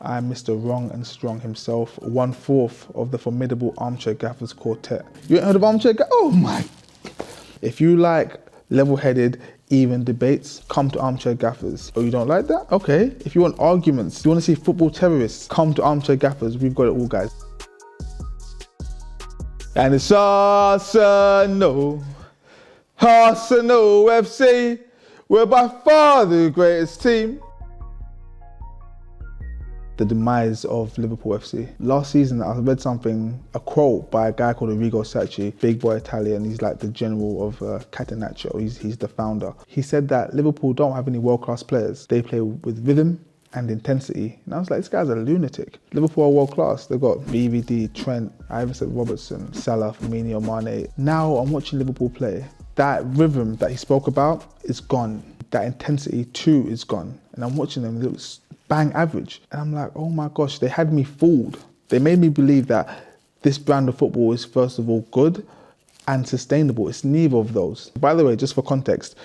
I'm Mr. Wrong and Strong himself, 1/4 of the formidable Arm Chair Gaffers quartet. You ain't heard of Arm Chair Gaffers? Oh my. If you like level-headed, even debates, come to Arm Chair Gaffers. Oh, you don't like that? Okay. If you want arguments, you want to see football terrorists, come to Arm Chair Gaffers. We've got it all, guys. And it's Arsenal FC. We're by far the greatest team. The demise of Liverpool FC. Last season, I read a quote by a guy called Arrigo Sacchi, big boy Italian. He's like the general of Catenaccio. He's the founder. He said that Liverpool don't have any world-class players. They play with rhythm and intensity. And I was like, this guy's a lunatic. Liverpool are world-class. They've got BVD, Trent, Iverson, Robertson, Salah, Firmino, Mane. Now I'm watching Liverpool play. That rhythm that he spoke about is gone. That intensity too is gone. And I'm watching them, it looks bang average. And I'm like, oh my gosh, they had me fooled. They made me believe that this brand of football is first of all good and sustainable. It's neither of those. By the way, just for context,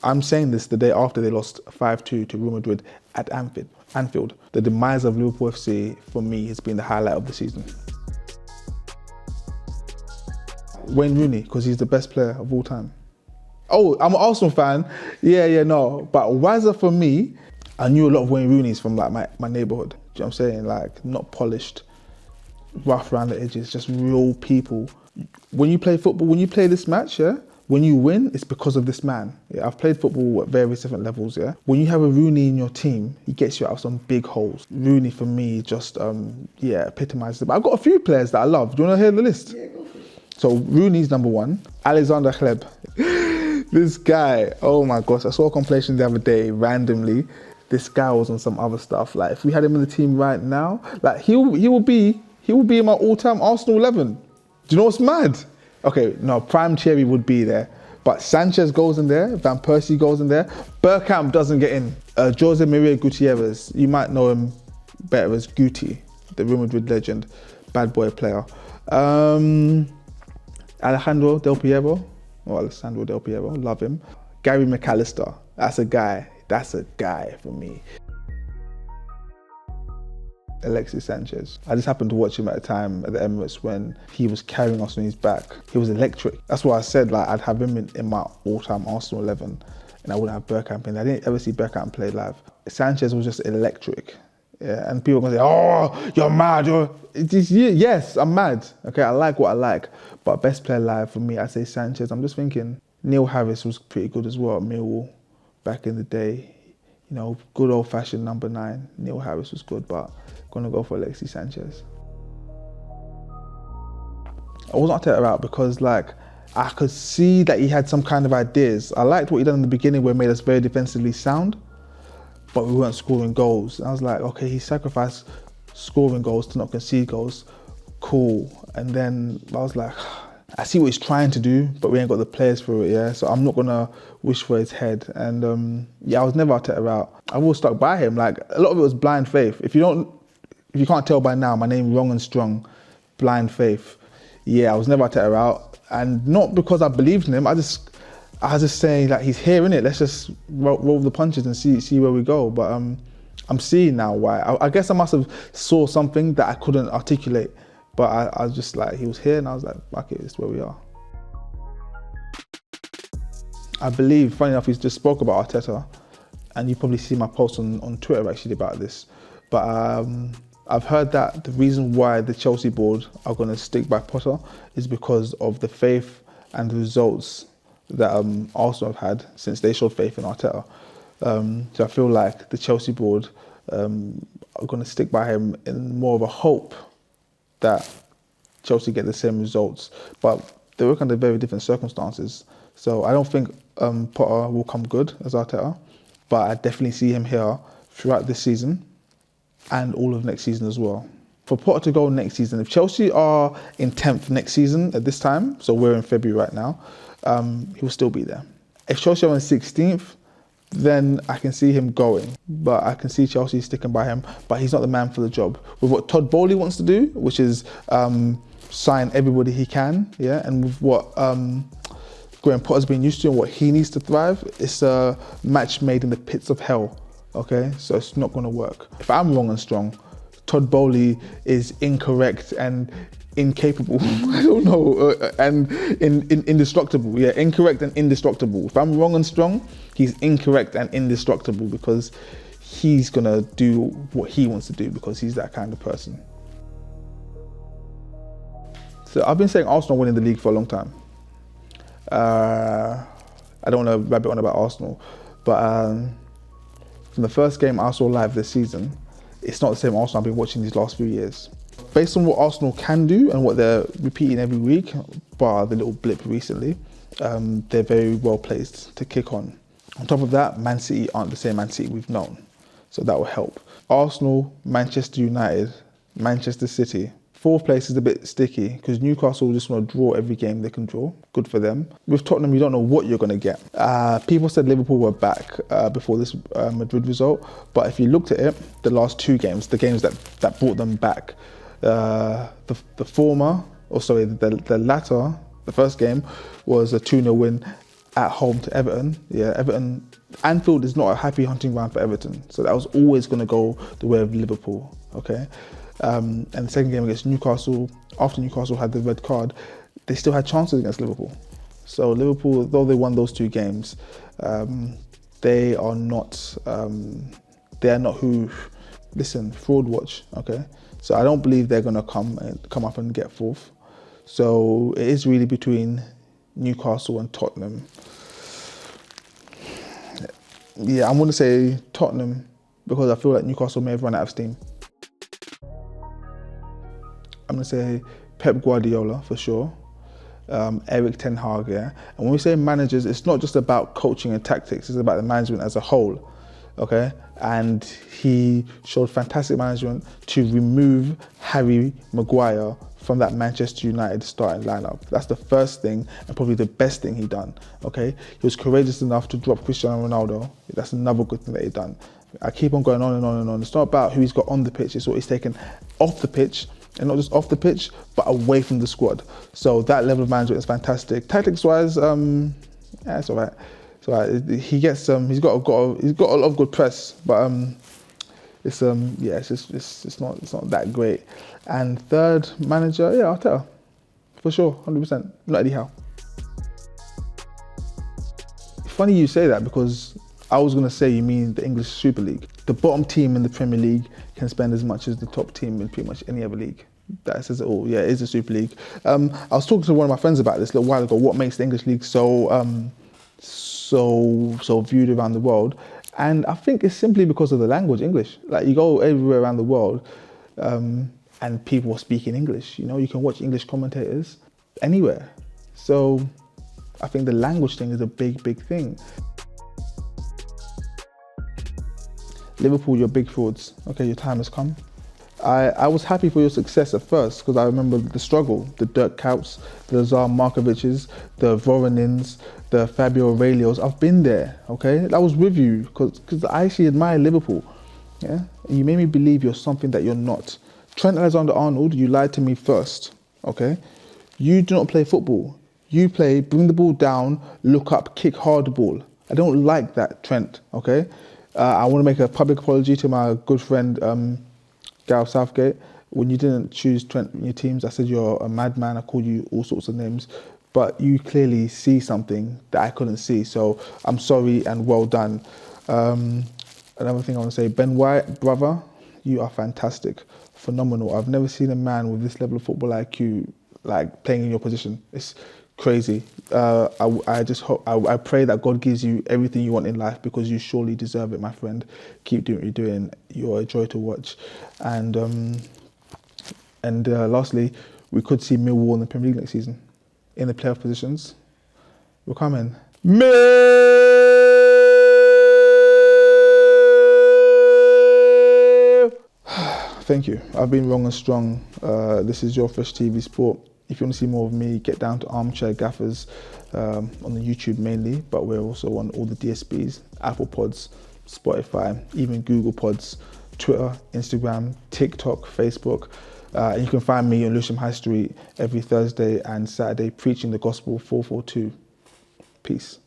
I'm saying this the day after they lost 5-2 to Real Madrid at Anfield. The demise of Liverpool FC, for me, has been the highlight of the season. Wayne Rooney, because he's the best player of all time. Oh, I'm an Arsenal fan. No. But Wazza, for me, I knew a lot of Wayne Rooney's from like my neighborhood. Do you know what I'm saying? Like, not polished, rough around the edges, just real people. When you play football, when you play this match, yeah, when you win, it's because of this man. Yeah, I've played football at various different levels, yeah. When you have a Rooney in your team, he gets you out of some big holes. Rooney, for me, just, epitomizes it. But I've got a few players that I love. Do you want to hear the list? Yeah, go for it. So Rooney's number one. Alexander Hleb. This guy, oh my gosh, I saw a compilation the other day, randomly. This guy was on some other stuff. Like, if we had him in the team right now, like he will be in my all-time Arsenal 11. Do you know what's mad? Okay, no, Prime Thierry would be there, but Sanchez goes in there, Van Persie goes in there, Bergkamp doesn't get in. Jose Maria Gutierrez, you might know him better as Guti, the Real Madrid legend, bad boy player. Alessandro Del Piero, love him. Gary McAllister, that's a guy for me. Alexis Sanchez. I just happened to watch him at a time at the Emirates when he was carrying us on his back. He was electric. That's why I said, like, I'd have him in my all-time Arsenal 11 and I wouldn't have Bergkamp in. I didn't ever see Bergkamp play live. Sanchez was just electric. Yeah, and people are gonna say, oh, you're mad. Yes, I'm mad. Okay, I like what I like. But best player live for me, I say Sanchez. I'm just thinking Neil Harris was pretty good as well at Millwall back in the day. You know, good old-fashioned number 9. Neil Harris was good, but gonna go for Alexis Sanchez. I wasn't Arteta out because, like, I could see that he had some kind of ideas. I liked what he done in the beginning where it made us very defensively sound, but we weren't scoring goals. And I was like, okay, he sacrificed scoring goals to not concede goals. Cool. And then I was like, I see what he's trying to do, but we ain't got the players for it, yeah? So I'm not gonna wish for his head. And I was never Arteta out. I was stuck by him. Like, a lot of it was blind faith. If you can't tell by now, my name Wrong and Strong, blind faith. Yeah, I was never Arteta out. And not because I believed in him, I was just saying, like, he's here, innit? Let's just roll the punches and see where we go. But I'm seeing now why. I guess I must have saw something that I couldn't articulate. But I was just like, he was here and I was like, fuck it, this is where we are. I believe, funny enough, he's just spoke about Arteta, and you probably see my post on Twitter actually about this. But I've heard that the reason why the Chelsea board are going to stick by Potter is because of the faith and the results that Arsenal have had since they showed faith in Arteta. So I feel like the Chelsea board are going to stick by him in more of a hope that Chelsea get the same results, but they work under very different circumstances. So I don't think Potter will come good as Arteta, but I definitely see him here throughout this season and all of next season as well. For Potter to go next season, if Chelsea are in 10th next season at this time, so we're in February right now, he will still be there. If Chelsea are in 16th, then I can see him going. But I can see Chelsea sticking by him, but he's not the man for the job. With what Todd Bowley wants to do, which is sign everybody he can, yeah, and with what Graham Potter's been used to and what he needs to thrive, it's a match made in the pits of hell, okay? So it's not gonna work. If I'm Wrong and Strong, Todd Bowley is incorrect and incapable. I don't know, and indestructible. Yeah, incorrect and indestructible. If I'm wrong and strong, he's incorrect and indestructible because he's gonna do what he wants to do because he's that kind of person. So I've been saying Arsenal winning the league for a long time. I don't want to rabbit on about Arsenal, but from the first game I saw live this season, it's not the same Arsenal I've been watching these last few years. Based on what Arsenal can do and what they're repeating every week, bar the little blip recently, they're very well placed to kick on. On top of that, Man City aren't the same Man City we've known, so that will help. Arsenal, Manchester United, Manchester City. Fourth place is a bit sticky because Newcastle just want to draw every game they can draw. Good for them. With Tottenham, you don't know what you're going to get. People said Liverpool were back before this Madrid result, but if you looked at it, the last two games, the games that brought them back, the latter, the first game was a 2-0 win at home to Everton. Yeah, Everton. Anfield is not a happy hunting ground for Everton, so that was always going to go the way of Liverpool. Okay. And the second game against Newcastle, after Newcastle had the red card, they still had chances against Liverpool. So Liverpool, though they won those two games, they are not who. Listen, fraud watch. Okay, so I don't believe they're gonna come up and get fourth. So it is really between Newcastle and Tottenham. Yeah, I'm gonna say Tottenham because I feel like Newcastle may have run out of steam. I'm going to say Pep Guardiola for sure, Eric Ten Hag, yeah. And when we say managers, it's not just about coaching and tactics, it's about the management as a whole, okay? And he showed fantastic management to remove Harry Maguire from that Manchester United starting lineup. That's the first thing and probably the best thing he done, okay? He was courageous enough to drop Cristiano Ronaldo. That's another good thing that he done. I keep on going on and on and on. It's not about who he's got on the pitch, it's what he's taken off the pitch. And not just off the pitch, but away from the squad. So that level of management is fantastic. Tactics-wise, yeah, it's all right. It's all right. He gets he's got a lot of good press, but it's not that great. And third manager, yeah, Arteta, for sure, 100%. Not Eddie Howe. Funny you say that because I was going to say you mean the English Super League. The bottom team in the Premier League can spend as much as the top team in pretty much any other league. That says it all. Yeah, it is a Super League. I was talking to one of my friends about this a little while ago. What makes the English League so viewed around the world? And I think it's simply because of the language, English. Like you go everywhere around the world, and people are speaking English. You know, you can watch English commentators anywhere. So I think the language thing is a big thing. Liverpool, you're big frauds. Okay, your time has come. I was happy for your success at first because I remember the struggle, the Dirk Kuyts, the Lazar Markovic's, the Voronins, the Fabio Aurelios. I've been there, okay? I was with you because I actually admire Liverpool, yeah? And you made me believe you're something that you're not. Trent Alexander-Arnold, you lied to me first, okay? You do not play football. You play bring the ball down, look up, kick hard ball. I don't like that, Trent, okay? I want to make a public apology to my good friend, Gareth Southgate. When you didn't choose Trent in your teams, I said you're a madman. I called you all sorts of names, but you clearly see something that I couldn't see. So I'm sorry and well done. Another thing I want to say, Ben White, brother, you are fantastic, phenomenal. I've never seen a man with this level of football IQ like playing in your position. It's crazy. I just hope, I pray that God gives you everything you want in life because you surely deserve it, my friend. Keep doing what you're doing. You're a joy to watch. And lastly, we could see Millwall in the Premier League next season in the playoff positions. We're coming. Thank you. I've been wrong and strong. This is UrfreshtvSport. If you want to see more of me, get down to Arm Chair Gaffers on the YouTube mainly, but we're also on all the DSPs, Apple Pods, Spotify, even Google Pods, Twitter, Instagram, TikTok, Facebook. And you can find me on Lewisham High Street every Thursday and Saturday preaching the gospel 442. Peace.